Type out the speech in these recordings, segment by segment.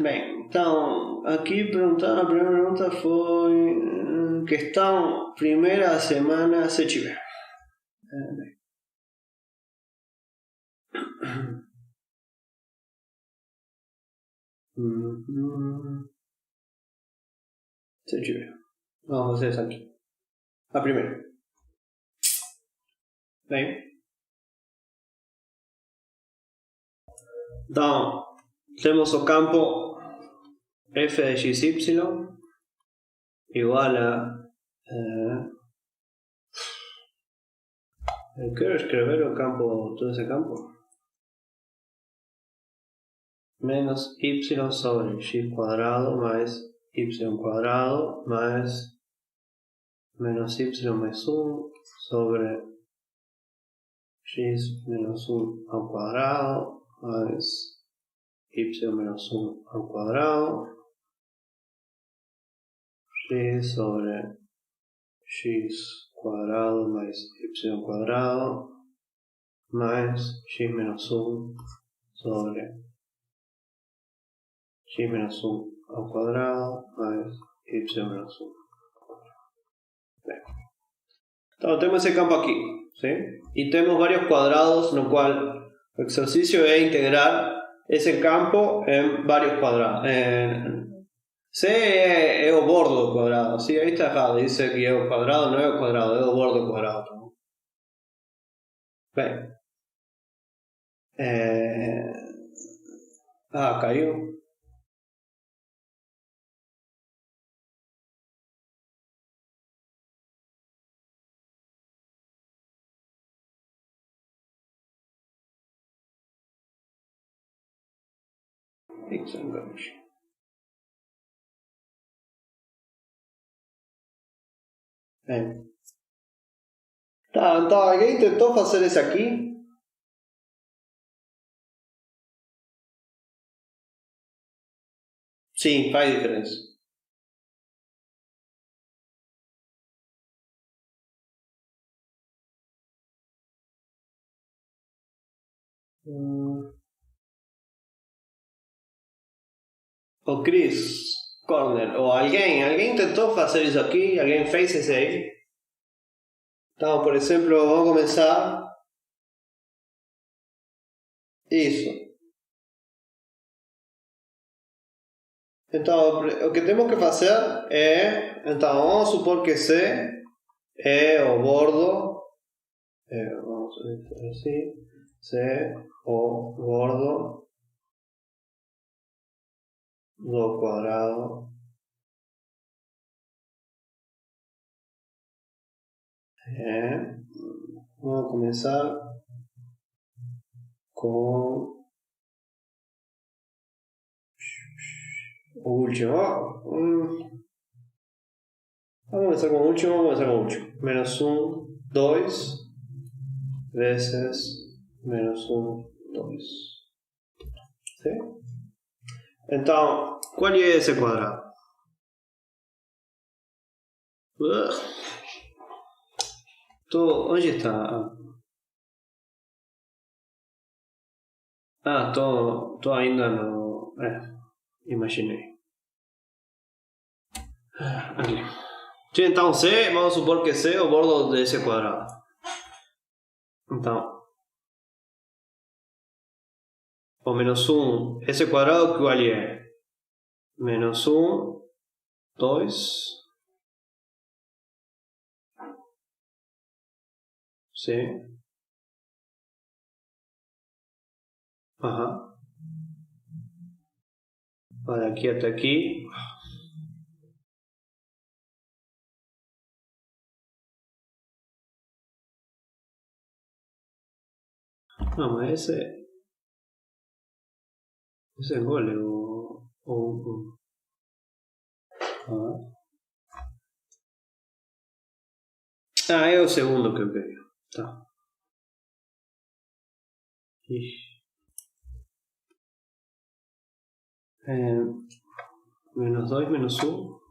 Bem, então aqui perguntando, a primeira pergunta foi questão primeira semana se tiver. Se tiver. Vamos fazer isso aqui. A primeira. Bem. Então, temos o campo f de xy igual a... quiero escribir el campo, todo ese campo. Menos y sobre y cuadrado más y cuadrado más menos y más 1 sobre y menos 1 al cuadrado más y menos 1 al cuadrado y sobre y cuadrado más y cuadrado más y menos 1 sobre y menos 1 al cuadrado más y menos 1. Entonces tenemos ese campo aquí, ¿sí? Y tenemos varios cuadrados, lo cual el ejercicio es integrar ese campo en varios cuadrados. C es o bordo cuadrado, ¿sí? Ahí está errado, dice que es o cuadrado, no es o cuadrado, es o bordo cuadrado. Bien. Cayó. Então, alguém tentou fazer isso aqui? Sim, faz diferença. O Chris Corner, ou alguém tentou fazer isso aqui? Alguém fez esse aí? Então, por exemplo, vamos começar. Isso. Então, o que temos que fazer é... Então, vamos supor que C é o bordo... vamos dizer assim. C o bordo do quadrado vamos começar com o último. Vamos começar com o último. Menos 1, 2 vezes menos 1, 2. ¿Sí? Então, qual é esse quadrado? Onde está? Tô ainda no... imaginei. Aqui. Então C, vamos supor que C é o bordo desse quadrado. Então, o menos 1, esse quadrado que vale é menos 1, 2, C, vai aqui até aqui. Não, mas esse é gole ou é o segundo que eu peguei. Tá. Menos 2, menos 1.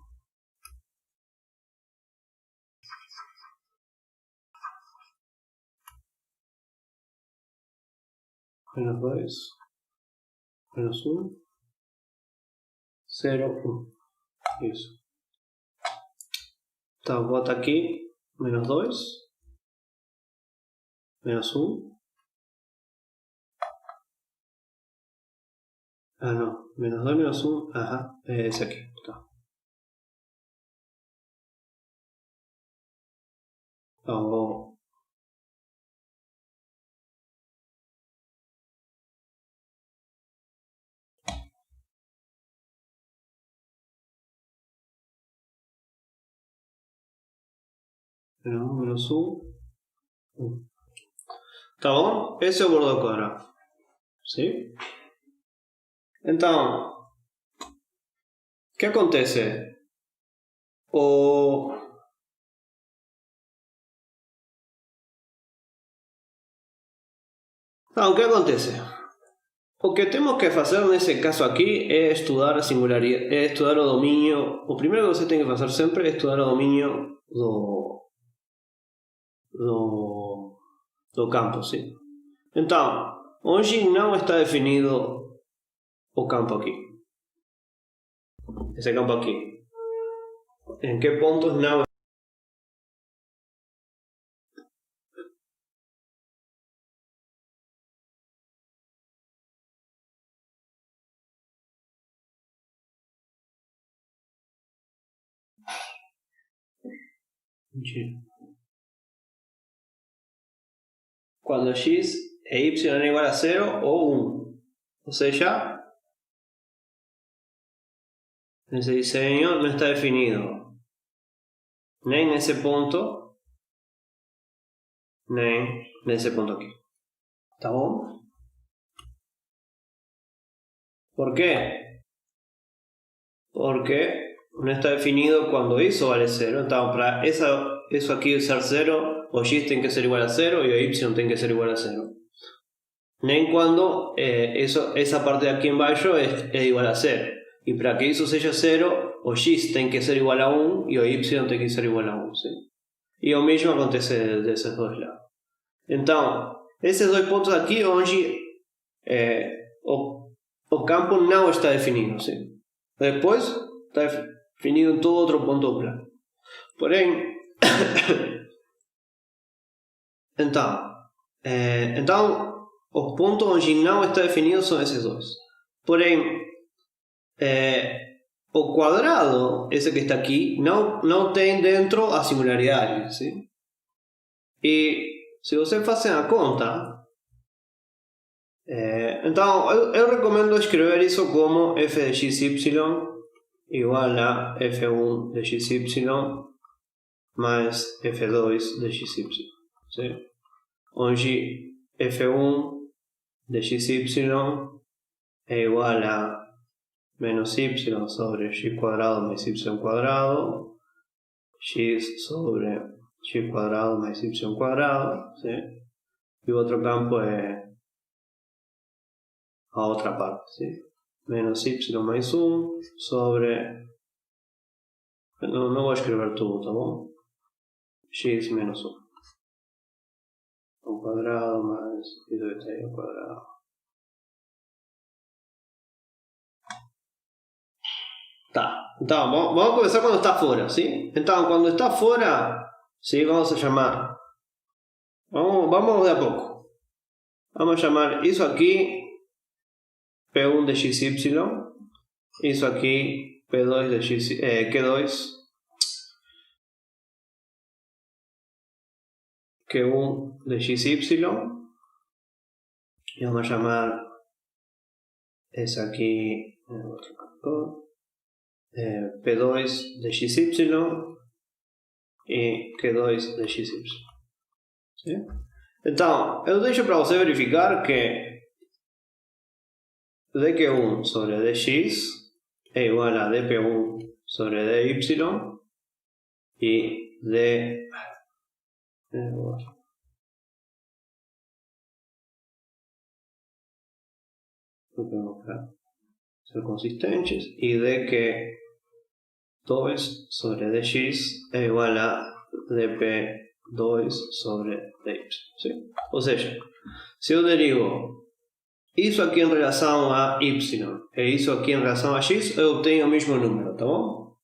Menos 2, menos 1. 0, 1. Isso. Então, bota aqui, menos 2, menos 1. Ah, não, menos 2, menos 1, ajá, esse aqui, tá. Então, vou... Menos 1, menos 1, 1. Tá bom? Esse é o bordo ao quadrado. Sim? Então, o que acontece? O que acontece? O que temos que fazer nesse caso aqui é estudar a singularidade, é estudar o domínio. O primeiro que você tem que fazer sempre é estudar o domínio do campo, sim? Então, onde não está definido o campo aqui. Esse campo aqui. Em que pontos não? Quando x e y é igual a 0 ou 1. Ou seja, esse diseño não está definido nem nesse ponto, nem nesse ponto aqui. Tá bom? ¿Por quê? Porque não está definido quando isso vale 0. Então, para isso aqui ser 0, o x tem que ser igual a 0 e o y tem que ser igual a 0. Nem quando essa parte de aqui embaixo é igual a 0. E para que isso seja 0, o x tem que ser igual a 1 e o y tem que ser igual a 1. Sim? E o mesmo acontece desses dois lados. Então, esses dois pontos aqui onde o campo não está definido. Sim? Depois está definido em todo outro ponto do plano. Porém, então os pontos onde não está definido são esses dois. Porém, o quadrado, esse que está aqui, não tem dentro a singularidade. Sim? E se você fazer a conta, então eu recomendo escrever isso como f de xy igual a f1 de xy mais f2 de xy. Sim? Onde f1 de xy é igual a menos y sobre x quadrado mais y quadrado, x sobre x quadrado mais y quadrado, ¿sí? E o outro campo é a outra parte, ¿sí? Menos y mais 1 sobre... Não vou escrever tudo, tá bom? X menos 1. Ao quadrado mais y ao quadrado. Tá, então vamos começar quando está fora, sim? Então, quando está fora, sim, vamos a chamar. Vamos de a pouco. Vamos a chamar isso aqui P1 de xy, isso aqui P2 de Q2, Q1 de xy, e vamos a chamar esse aqui outro campo. P2 de xy e Q2 de xy. Sim? Então, eu deixo para você verificar que dq1 sobre dx é igual a dp1 sobre dy e ser consistentes, e dq2 sobre dx é igual a dp2 sobre dy. ¿Sí? Ou seja, se eu derivo isso aqui em relação a y e isso aqui em relação a x, eu obtenho o mesmo número, tá bom?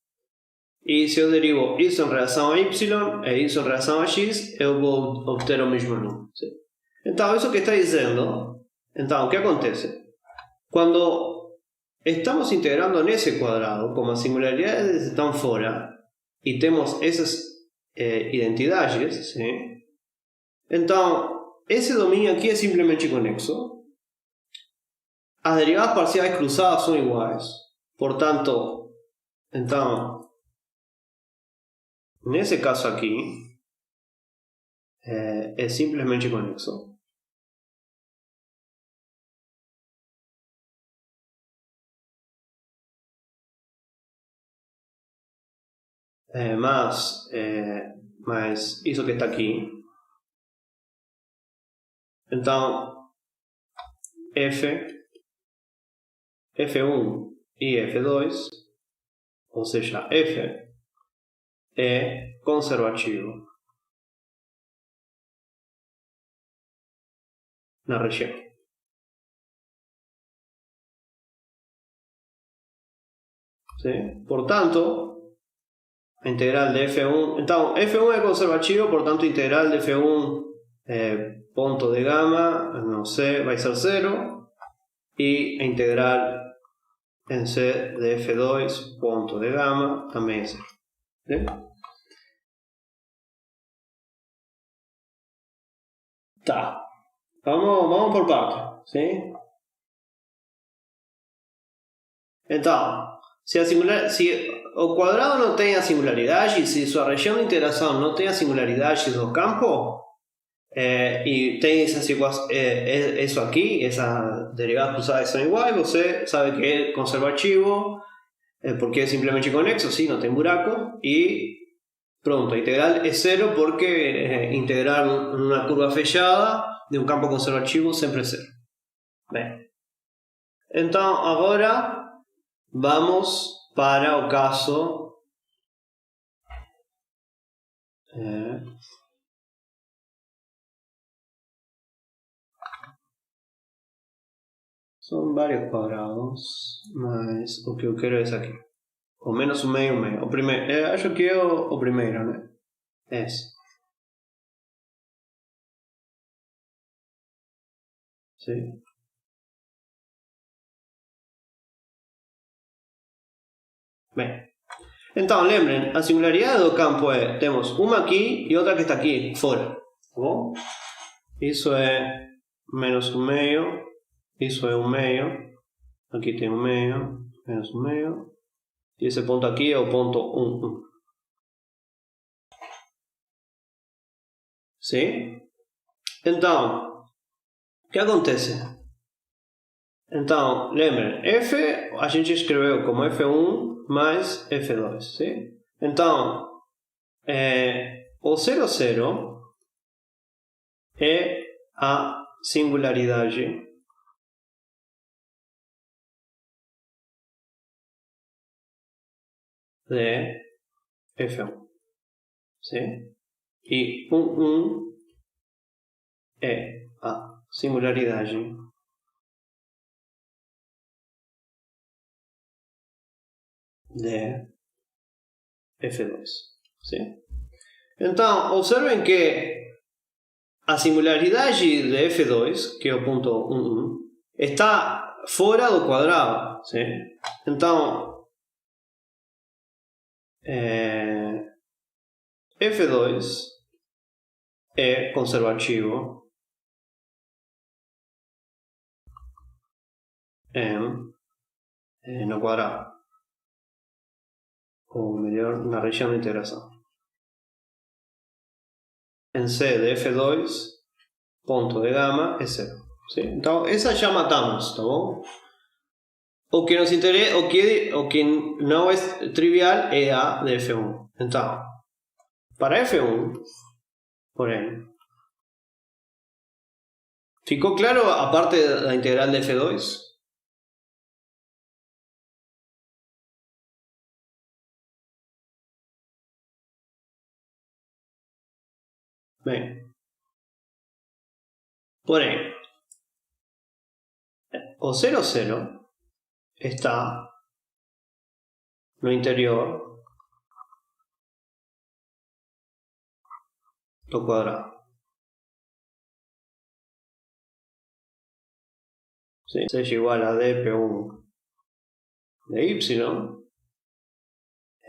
E se eu derivo isso em relação a y e isso em relação a x, eu vou obter o mesmo número. Sim? Então, isso que está dizendo, então, o que acontece? Quando estamos integrando nesse quadrado, como as singularidades estão fora, e temos essas identidades, sim? Então, esse domínio aqui é simplesmente conexo. As derivadas parciais cruzadas são iguais. Portanto, então, nesse caso aqui, é simplesmente conexo. Mas isso que está aqui. Então, F1 e F2, ou seja, F é conservativo na região. Sim? Portanto, a integral de F1... Então, F1 é conservativo, portanto, a integral de F1 ponto de gama, não sei, vai ser 0. E a integral em C de F2 ponto de gama também é 0. ¿Sí? Tá. Vamos por parte. ¿Sí? Então, se o quadrado não tem a singularidade, se sua região de integração não tem a singularidade do campo, e tem isso aqui, essas derivadas cruzadas são iguais, você sabe que é conservativo, porque é simplesmente conexo, sim, não tem buraco, e pronto, a integral é 0 porque integrar uma curva fechada de um campo conservativo sempre é 0. Bem, então agora vamos para o caso são vários quadrados, mas o que eu quero é esse aqui. O menos um meio, meio. O primeiro, acho que é o primeiro, né? Esse. Sim. Bem. Então, lembrem, a singularidade do campo é, temos uma aqui e outra que está aqui, fora. Tá bom? Isso é menos um meio, isso é um meio, aqui tem um meio, menos um meio, e esse ponto aqui é o ponto 1, 1. Sim? Então, o que acontece? Então, lembrem, F a gente escreveu como F1 mais F2, sim? Então, o 0, 0 é a singularidade de F1, sim? E 1 é a singularidade de F2, sim? Então, observem que a singularidade de F2, que é o ponto 1, 1, está fora do quadrado, sim? Então, F2 é conservativo no quadrado, ou melhor, na região de integração. Em C de F2, ponto de gama é 0. Sim? Então, essa já matamos, tá bom? O que nos interessa, o que não é trivial é a de F1. Então, para F1, porém, ficou claro a parte da integral de F2? Bem, porém, o 0, 0 está no interior do cuadrado. ¿Sí? Es igual a dp1 de y,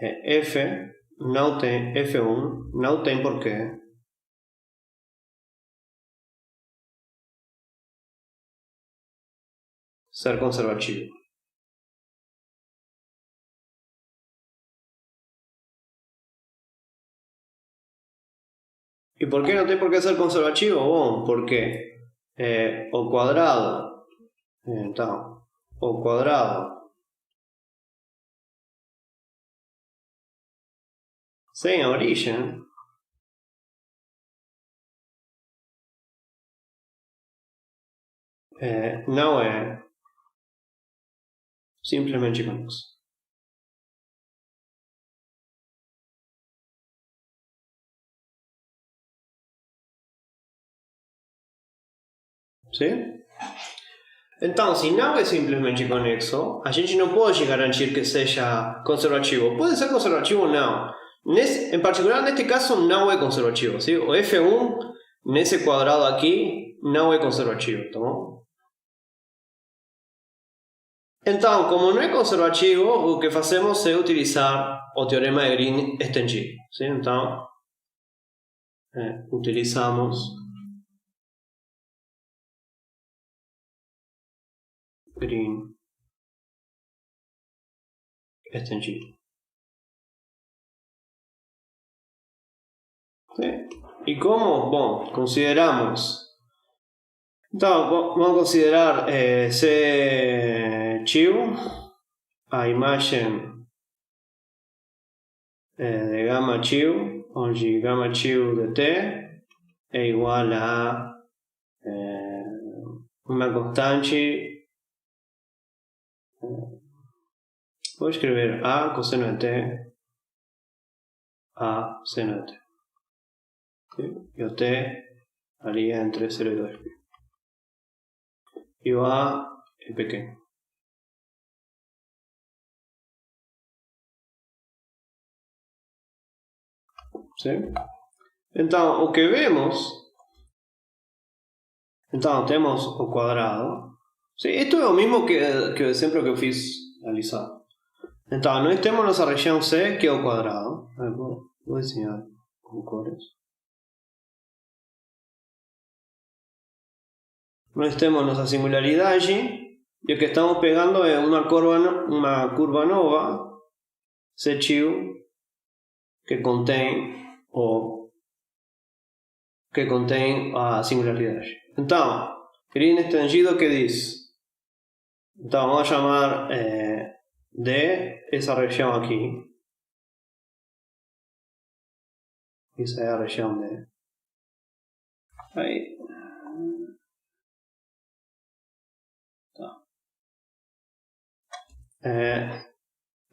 f não tem, f1 não tem porquê ser conservativo. E por que não tem por que ser conservativo? Bom, porque o quadrado, então, o quadrado sem a origem não é simplesmente conexo. Sim? Então, se não é simplesmente conexo, a gente não pode garantir que seja conservativo. Pode ser conservativo ou não. Em particular, neste caso, não é conservativo. ¿Sí? O F1, nesse quadrado aqui, não é conservativo. Tá bom? Então, como não é conservativo, o que fazemos é utilizar o teorema de Green estendido. ¿Sí? Então, utilizamos Green estendido. ¿Sí? E como? Bom, consideramos. Então, vamos considerar C chiu, a imagem de gama chiu, onde gama chiu de t é igual a uma constante. Vou escrever A cosseno de t, A seno de t. ¿Sí? E o t estaría entre 0 y 2π. E o A é pequeno. ¿Sí? Então, o que vemos... Então, temos o quadrado. ¿Sí? Isto é o mesmo que o exemplo que eu fiz analisado. Então, nós temos nossa região C, que é o quadrado. Vou desenhar com cores. Nós temos nossa singularidade. E o que estamos pegando é uma curva nova, C chiu, que contém a singularidade. Então, Green estendido que diz? Então, vamos chamar D essa região aqui. Essa é a região D. Aí. Tá.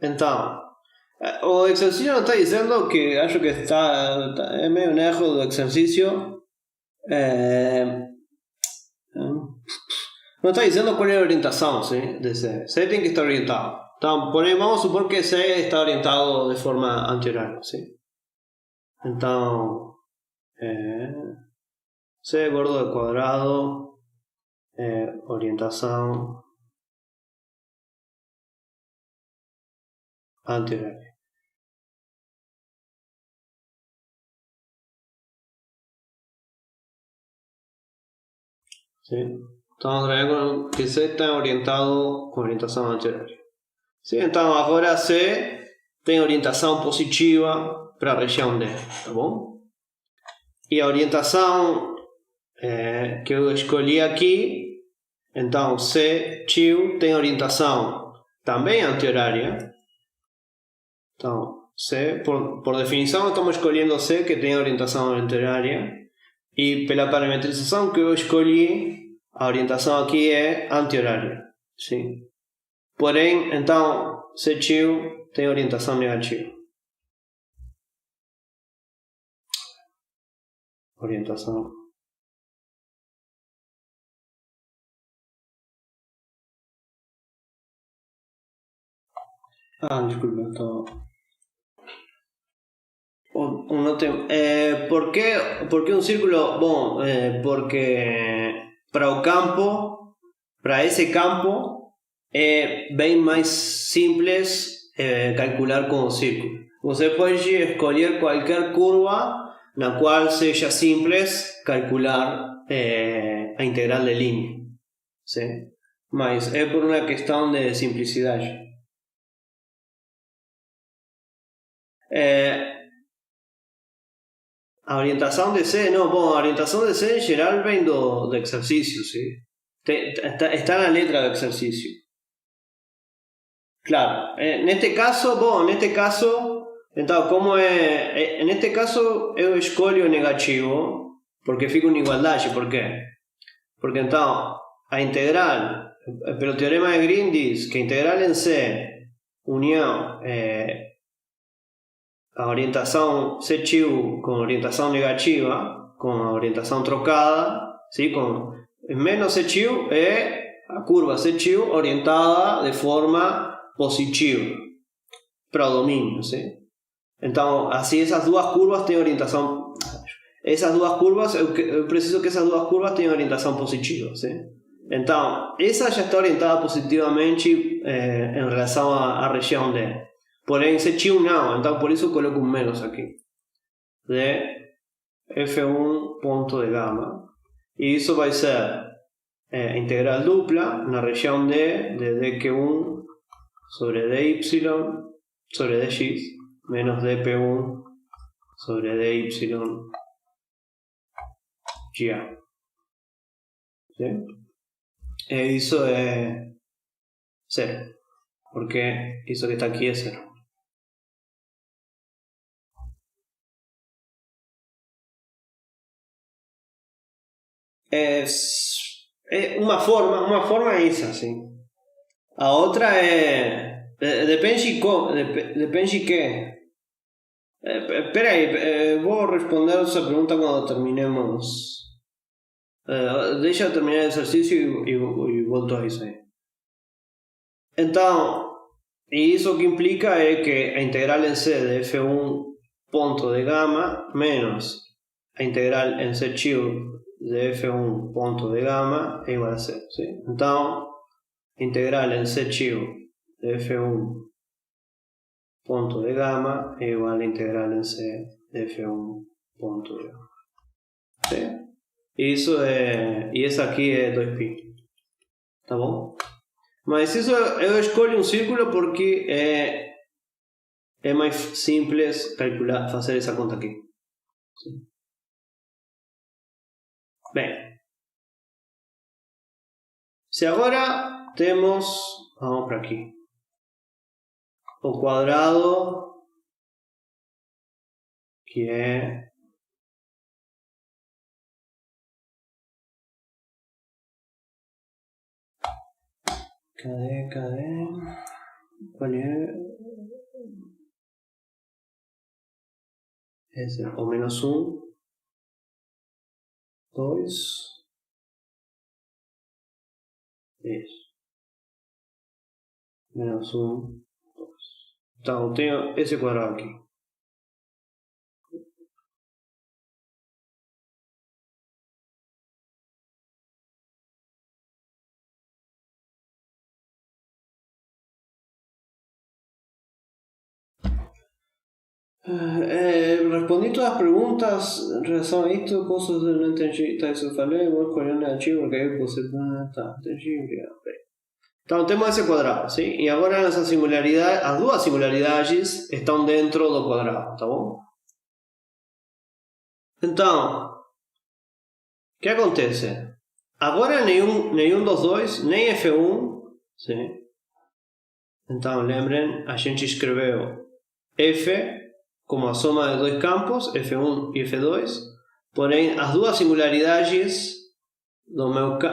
Então, o exercício não está dizendo que acho que é meio um erro do exercício. Não está dizendo qual é a orientação, ¿sí? De C. C tem que estar orientado. Então, vamos supor que C está orientado de forma anti-horária, ¿sí? Então, C bordo de quadrado, orientação anti-horária. ¿Sí? Estamos trabajando que C está orientado com orientação anti-horária. ¿Sí? Então, agora C tem orientação positiva para a região D, tá bom? E a orientação que eu escolhi aqui, então C chiu tem orientação também anti-horária. Então, C, por definição, estamos escolhendo C que tem orientação anti-horária. E pela parametrização que eu escolhi, a orientação aqui é anti-horária. Sim. Porém, então, C chiu tem orientação negativa. Orientação Disculpa, estaba... ¿Por qué un círculo? Bom, porque para esse campo, é bem mais simples calcular com o círculo. Você pode escolher qualquer curva na qual seja simples calcular a integral de linha. Sim? Mas é por uma questão de simplicidade. A orientação de C, não, bom, a orientação de C em geral vem do exercício, sim? Está na letra do exercício. Claro, neste caso, então, como neste caso eu escolho o negativo, porque fica uma igualdade, por quê? Porque então, a integral, pelo teorema de Green diz que a integral em C, união, a orientação C' com orientação negativa, com a orientação trocada, sim? Com menos C' é a curva C' orientada de forma positiva para o domínio, sim? Então, assim, essas duas curvas têm orientação... Essas duas curvas, eu preciso que essas duas curvas tenham orientação positiva, sim? Então, essa já está orientada positivamente em relação à região D. Porém, C' não, então por isso eu coloco um menos aqui. De F1 ponto de gama. E isso vai ser integral dupla na região D de dq1 sobre dy sobre dx menos dp1 sobre dy GA. ¿Sí? E isso é zero, porque isso que está aqui é zero. Uma forma é essa, sim. A outra depende de que. Espera aí, vou responder essa pergunta quando terminemos. Deixa eu terminar o exercício e volto a isso aí. Então, e isso que implica é que a integral em C de F1 ponto de gama menos a integral em C' de F1 ponto de gama é igual a zero, sim? Então, integral em C' de F1 ponto de gama é igual a integral em C de F1 ponto de gama. Sim? Isso e essa aqui é 2π. Tá bom? Mas isso eu escolho um círculo porque é mais simples calcular, fazer essa conta aqui. Sim. Bem, se agora temos, vamos para aqui, o quadrado que é cadê? Qual é? Esse, o menos 1, 2, isso. Menos 1, 2. Então, tenho esse quadrado aqui. Respondi todas as perguntas em relação a isto. Posso não entendi, tá, isso eu falei, vou escolher negativo porque aí você tá, entendi, obrigado. Então temos esse quadrado, sim? E agora essa singularidade, as duas singularidades estão dentro do quadrado, tá bom? Então, o que acontece? Agora nenhum dos dois, nem F1, sim? Então lembrem, a gente escreveu F como a soma de dois campos, F1 e F2, porém as duas singularidades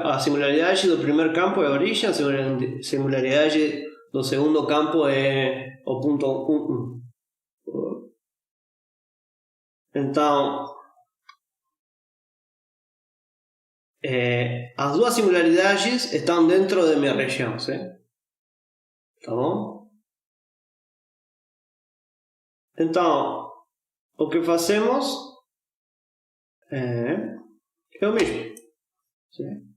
a singularidade do primeiro campo é a origem, a singularidade do segundo campo é o ponto 1. Então, as duas singularidades estão dentro de minha região, sim? Tá bom? Então, o que fazemos é o mesmo. Sim.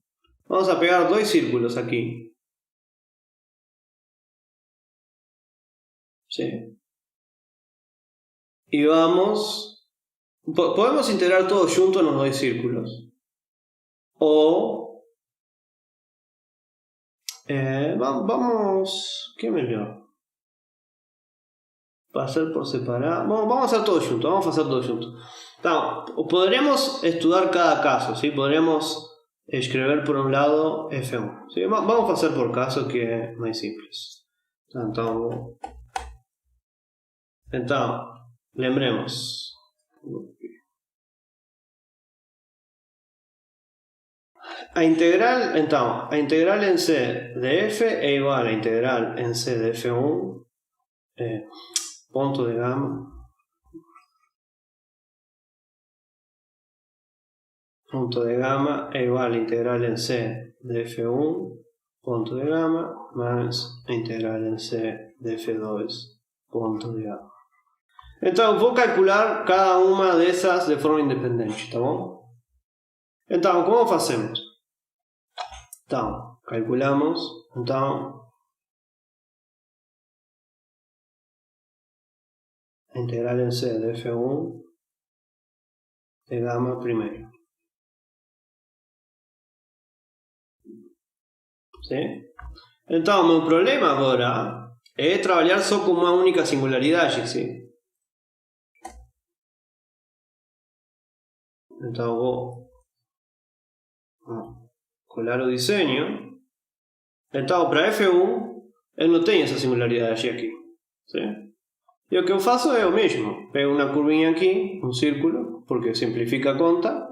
Vamos a pegar dois círculos aqui. Sim. Y vamos... Podemos integrar todo junto en los dos círculos. O... vamos... ¿Qué mejor? Hacer por separado. Vamos a hacer todo junto. Vamos a hacer todo junto. Então, podríamos estudiar cada caso. ¿Sí? Podríamos escribir por un lado F1. ¿Sí? Vamos a hacer por caso que es más simple. Então, lembremos. A integral en C de F es igual a integral en C de F1 punto de gamma es igual a integral en C de F1 punto de gamma más integral en C de F2 punto de gamma. Então, vou calcular cada uma dessas de forma independente, tá bom? Então, como fazemos? Então, calculamos, a integral em C de F1 de gamma primeiro. Sim? Então, o meu problema agora é trabalhar só com uma única singularidade, sim? Então, vou colar o desenho. Então, para F1, eu não tenho essa singularidade aqui. Sim? E o que eu faço é o mesmo. Pego uma curvinha aqui, um círculo, porque simplifica a conta.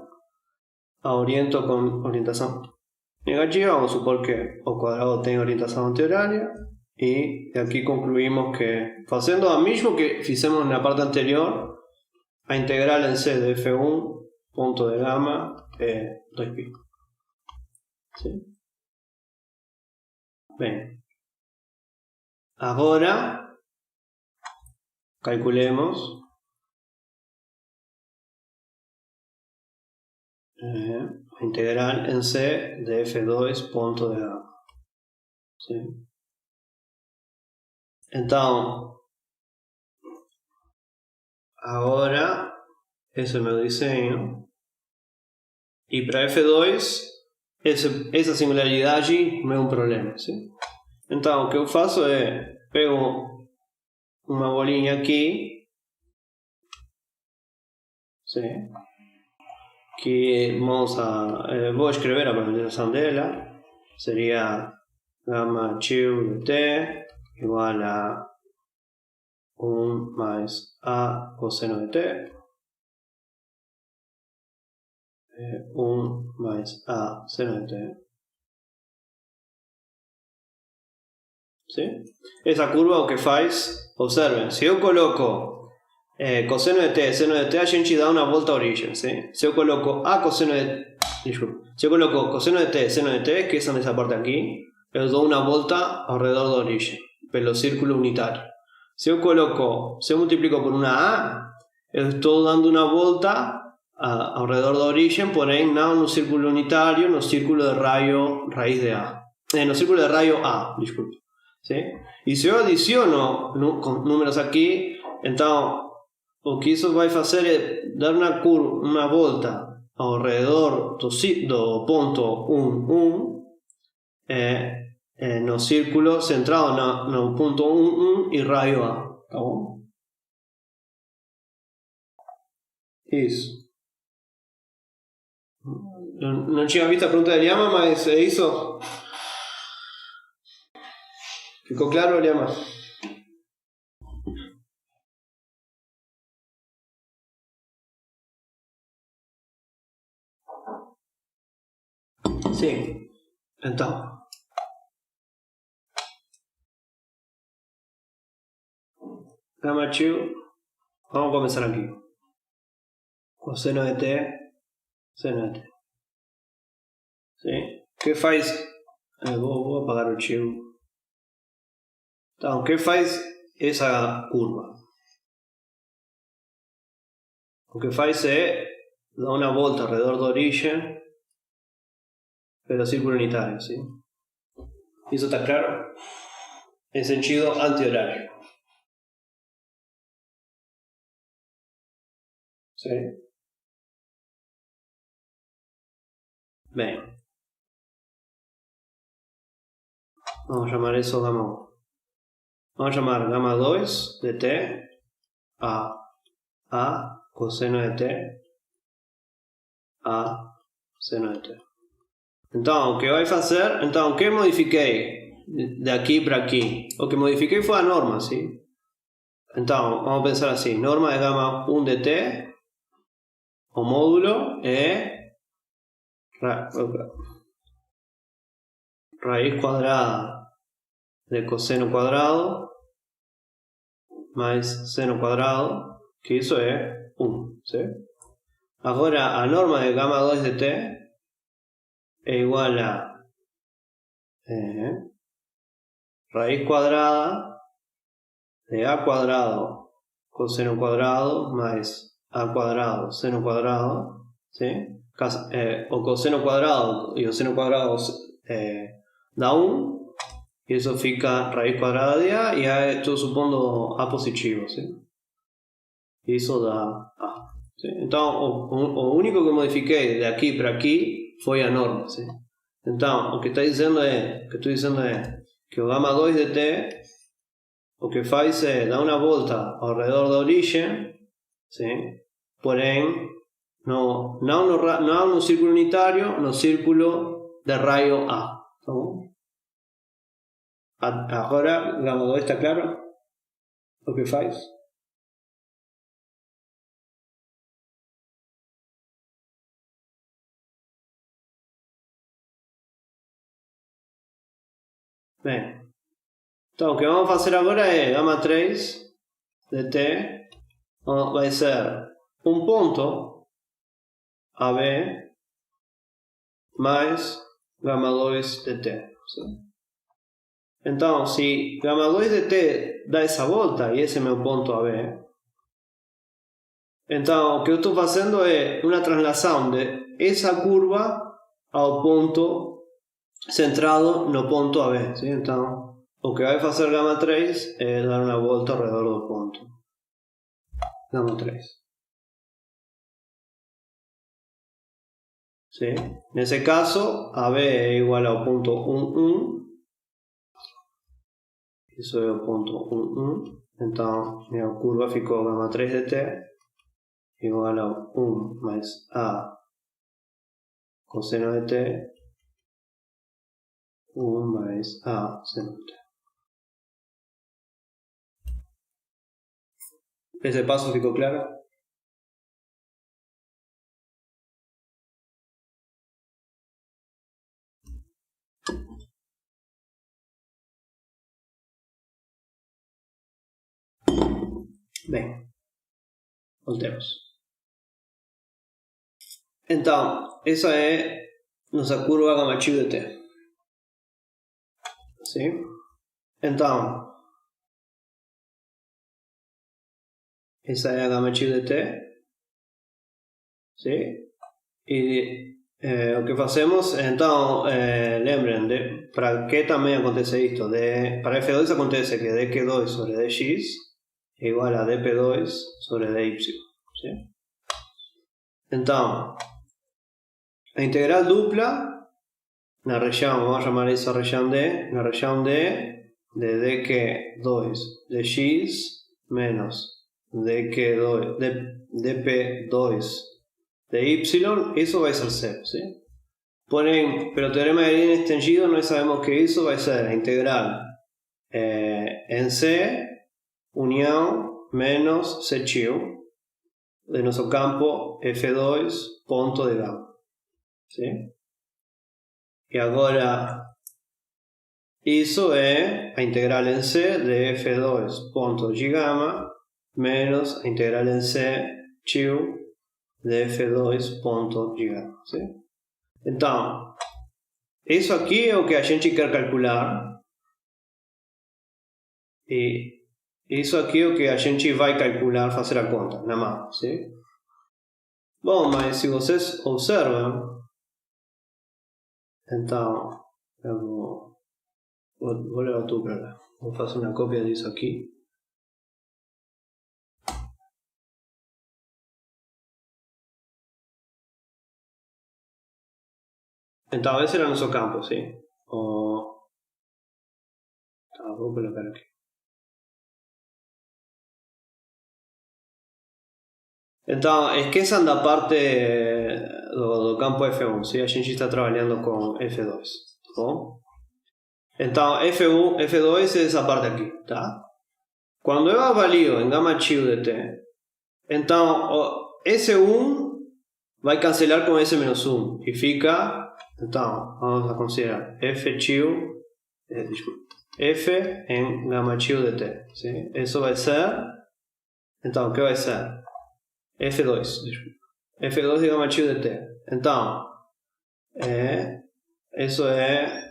A oriento com orientação negativa. Vamos supor que o quadrado tem orientação anti-horária. E aqui concluímos que, fazendo o mesmo que fizemos na parte anterior, a integral em C de F1 ponto de gamma é 2π. Sim? Bem, agora calculemos a integral em C de F2 ponto de gamma. Sim? Então, agora esse é o meu desenho. E para F2, essa singularidade não é um problema. Sim? Então, o que eu faço é pego uma bolinha aqui, sim? Que vou escrever a parametrização dela. Seria gamma q de t igual a 1 mais a cosseno de t. 1 mais a seno de t. ¿Sí? Esa curva o que faz, observen, se eu coloco coseno de t, seno de t, a gente dá uma volta à origem, ¿sí? Se eu coloco a coseno de... Desculpa. Se eu coloco coseno de t, seno de t, que são essa parte aqui, eu dou uma volta ao redor da origem, pelo círculo unitário. Se eu multiplico por uma a, eu estou dando uma volta ao redor da origem, porém não no círculo unitário, no círculo de raio raiz de a. No círculo de raio a, desculpe. ¿Sí? E se eu adiciono números aqui, então o que isso vai fazer é dar uma volta ao redor do ponto 1, 1, no círculo centrado no ponto 1, 1 e raio a. Tá bom? Isso. Não tinha visto a pergunta de Liama, mas é isso. ¿Ficou claro, Liama? Sim. Então. Gamma q. Vamos começar aqui. Cosseno de t, seno de t. Sim. O que faz? Vou apagar o q. Então, o que faz essa curva? o que faz é dar uma volta ao redor da origem pelo círculo unitário, ¿sí? Isso está claro? Em sentido anti-horário. ¿Sí? Bem. Vamos a llamar eso gamma 1. Vamos a llamar gamma 2 de t a coseno de t a seno de t. Então, o que vai fazer? Então, o que modifiquei de aqui para aqui? O que modifiquei foi a norma, sim? Então, vamos pensar assim: norma de gamma 1 de t, o módulo é raiz quadrada de coseno quadrado mais seno quadrado, que isso é 1, ¿sí? Agora, a norma de gamma 2 de t é igual a raíz cuadrada de a cuadrado coseno cuadrado más a cuadrado seno cuadrado, ¿sí? O coseno cuadrado y o seno cuadrado da 1, e isso fica raiz quadrada de a, e a estou supondo a positivo, ¿sí? Isso dá a. ¿Sí? Então, o único que modifiquei de aqui para aqui foi a norma, ¿sí? Então, o que estou dizendo é que o gamma 2 de t o que faz é dar uma volta ao redor da origem, ¿sí? Porém, não no círculo unitário, no círculo de raio A. Tá bom? Agora, gamma 2 está claro? O que faz? Bem, então o que vamos fazer agora é gamma 3 de t vai ser um ponto AB mais gamma 2 de t. ¿Sí? Então, se gamma 2 de t dá essa volta e esse é meu ponto AB, então o que eu estou fazendo é uma translação de essa curva ao ponto centrado no ponto AB, ¿sí? Então, o que vai fazer gamma 3 é dar uma volta ao redor do ponto gamma 3. ¿Sí? Nesse caso, AB é igual ao ponto 1, 1. Isso é o ponto 1, 1. Então, minha curva ficou gamma 3 de t igual a 1 mais a coseno de t 1 mais a seno de t. Esse passo ficou claro? Bem, voltemos. Então, essa é nossa curva gamma x de t. ¿Sí? Então, essa é a gamma x de t. ¿Sí? E o que fazemos, então, lembrem, para que também acontece isto? Para f2 acontece que dq2 sobre dx é igual a dp2 sobre dy. ¿Sí? Então, a integral dupla na região, vamos chamar isso a região D, na região D de dq2 de x menos dq2 dp2 de y, isso vai ser zero, ¿sí? Porém, pelo teorema de linha extendido, nós sabemos que isso vai ser a integral em C união menos C' de nosso campo F2 ponto de gamma, ¿sí? E agora, isso é a integral em C de F2 ponto de gamma menos a integral em C de F2 ponto de gamma, ¿sí? Então, isso aqui é o que a gente quer calcular e isso aqui é o que a gente vai calcular, fazer a conta na mão, ¿sí? Bom, mas se vocês observam, então, eu vou levar tudo para lá. Vou fazer uma cópia disso aqui. Então, esse era nosso campo, sim? Vou colocar aqui. Então, esqueçam da parte do campo F1, sim? A gente está trabalhando com F2, tá bom? Então, F1, F2 é essa parte aqui, tá? Quando eu avalio em gama chill de t, então o S1 vai cancelar com S-1 e fica, então, vamos a considerar F chill, F em gama chill de t, sim? Isso vai ser, então, o que vai ser? F2, desculpa. F2 de gama chill de t. Então, isso é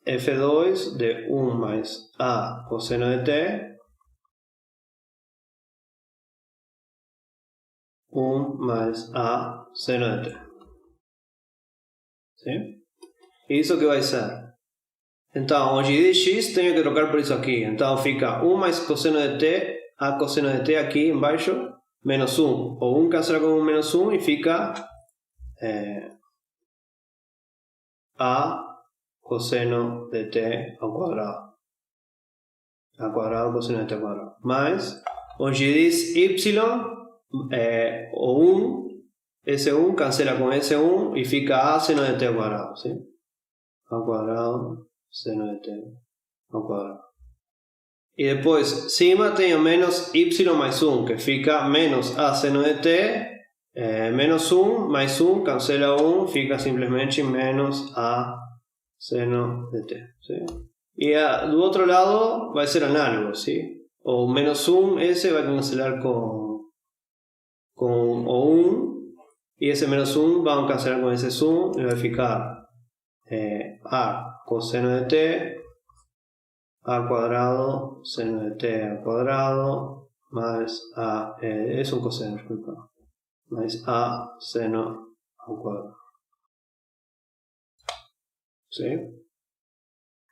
F2 de 1 mais A coseno de t, 1 mais A seno de t. Sim? Isso que vai ser. Então, onde de x tenho que trocar por isso aqui. Então fica 1 mais coseno de t, A coseno de t aqui embaixo, menos 1. O 1 cancela com 1 menos 1 e fica A coseno de t ao quadrado. A quadrado coseno de t ao quadrado. Mais, onde diz y, o 1, S1 cancela com S1 e fica A seno de t ao quadrado. ¿Sí? Ao quadrado seno de t ao quadrado. E depois, cima tenho menos y mais 1, que fica menos A seno de t, menos 1 mais 1, cancela 1, fica simplesmente menos A seno de t. ¿Sí? E do outro lado vai ser análogo, ¿sí? O menos 1, esse vai cancelar com o 1, e esse menos 1 vão cancelar com esse 1, e vai ficar A coseno de t, A cuadrado seno de t al cuadrado, más A, es un coseno, disculpa, más A seno al cuadrado. ¿Sí?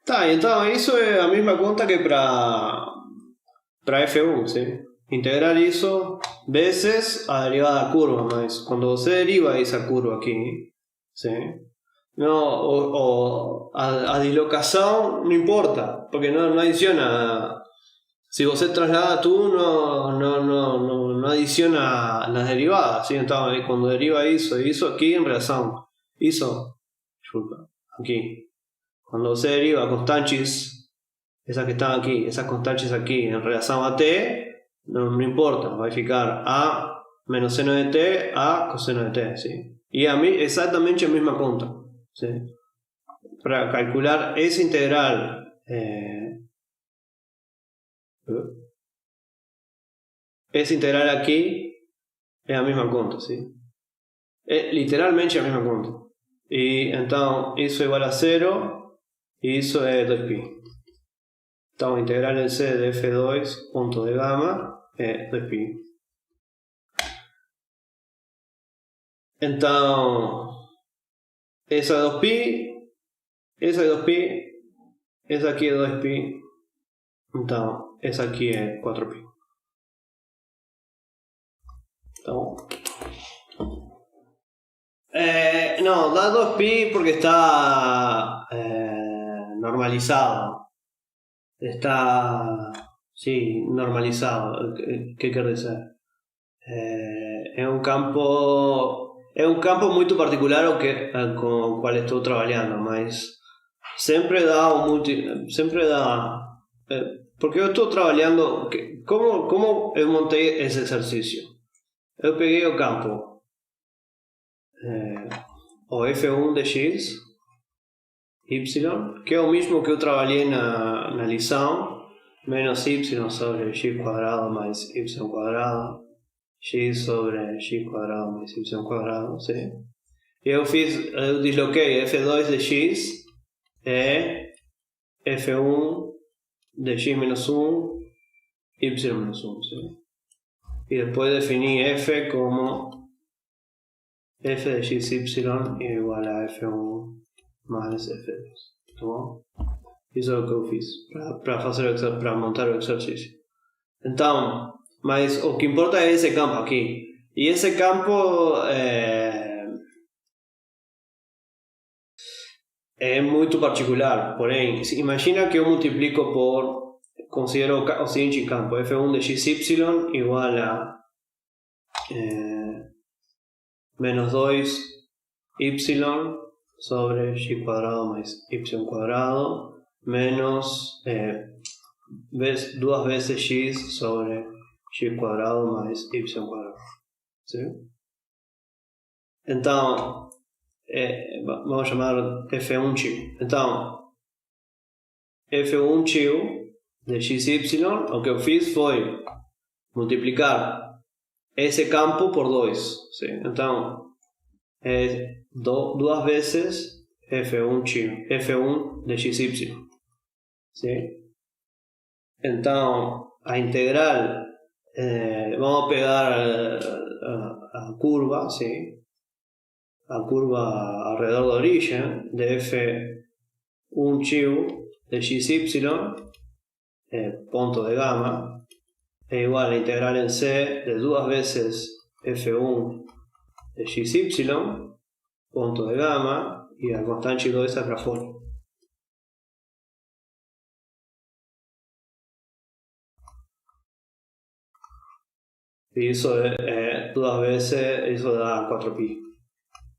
Tá, então isso é a mesma conta que para F1, ¿sí? Integrar isso vezes a derivada da curva, mas quando você deriva essa curva aqui, ¿sí? No, a dislocação não importa, porque não adiciona. Se você traslada tudo, não adiciona nas derivadas, ¿sí? Então, quando deriva isso aqui em relação, desculpa, aqui. Quando você deriva constantes, essas que estão aqui, essas constantes aqui em relação a t, não importa, vai ficar A menos seno de t, A coseno de t, ¿sí? E exatamente a mesma conta, ¿sí? Para calcular essa integral essa integral aqui é a mesma conta, ¿sí? É literalmente a mesma conta. E então isso é igual a 0 e isso é 2π. Então a integral em C de F2 ponto de gama é 2π. Então essa é 2π, essa é 2π, essa aqui é 2π, então essa aqui é 4π. Então, no, da 2π porque está normalizado. Está, sí, normalizado. ¿Qué quer dizer? É um campo muito particular com o qual estou trabalhando, mas sempre dá porque eu estou trabalhando. Como eu montei esse exercício? Eu peguei o campo o F1 de x, y, que é o mesmo que eu trabalhei na lição, menos y sobre x quadrado mais y quadrado, x sobre x quadrado mais y quadrado, ¿sí? Eu desloquei F2 de x F1 de x menos 1, y menos 1, ¿sí? Y después definí f como f de xy igual a f1 más f2. Tá bom? Isso é o que eu fiz para montar o exercício. Então, mas o que importa é esse campo aqui. E esse campo é muito particular. Porém, imagina que eu multiplico por, considero o seguinte campo, f1 de xy igual a menos 2y sobre y cuadrado más y cuadrado menos 2 veces y sobre y cuadrado más y cuadrado. ¿Sí? Então, vamos chamar f1 tio. Então, f1 tio de xy, o que eu fiz foi multiplicar esse campo por 2. ¿Sí? Então, é 2 vezes f1 tio, f1 de xy. ¿Sí? Então, a integral, vamos a pegar a curva, ¿sí? A curva alrededor de origen de f1 tio de xy, punto de gamma, es igual a la integral en c de 2 veces f1 de xy, punto de gamma, y la constante y esa para afuera. Y eso 2 veces, eso da 4pi.